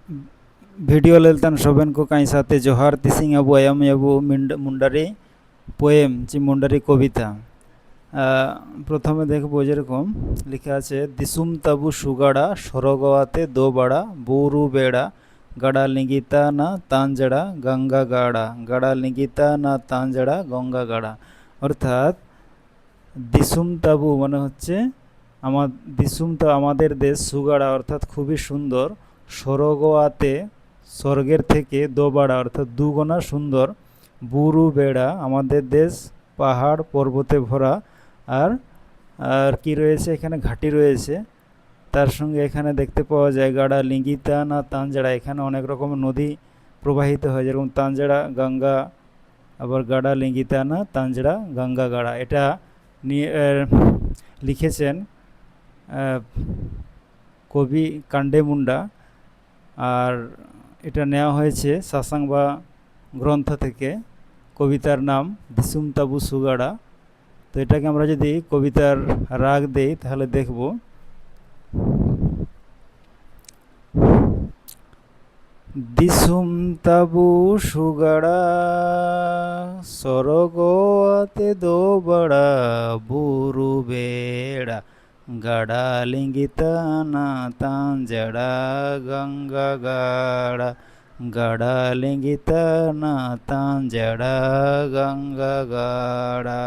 Video लेलतन सोबेन को कहीं साथे जोहार तिसिंग अबु अयम अबु मुंडारी पोएम ची मुंडारी कविता प्रथमे देखबो जेरकम लिखा आछे दिसुम ताबु सुगाड़ा सरगवाते दो बड़ा बौरु बेड़ा गाड़ा लिंगिता ना तांजड़ा गंगा गाड़ा गाड़ा लिंगिता ना तांजड़ा गंगा गाड़ा अर्थात दिसुम ताबु माने होच्छे दिसुम तो आमादेर देश सुगाड़ा अर्थात खूबी सुंदर सरगवाते स्वर्गेर थेके दोबाड़ा अर्थात दुगुना सुंदर बुरु बेड़ा आमादेर देश पहाड़ पर्वते भरा और कि रयेछे एखाने घाटी रयेछे तार संगे एखाने देखते पाওয়া যায় गाड़ा लिंगिता ना तांजड़ा एखाने अनेक रकम नदी प्रबाहित हय जेरकम तांजड़ा गंगा आबार गाड़ा लिंगिता ना तांजड़ा गंगा गाड़ा एटा लिखेছেন कवि कांडे मुंडा और এটা নেওয়া হয়েছে সাসাংবা গ্রন্থ থেকে কবিতার নাম দিসুম তাবু সুগাড়া তো এটাকে আমরা যদি কবিতার রাগ দেই তাহলে দেখব দিসুম তাবু সুগাড়া সরগোয়াতে দোবড়া বুরু বেড়া गाड़ा लिंगिता ना तांजड़ा गंगा गाड़ा गाड़ा लिंगिता ना तांजड़ा गंगा गाड़ा।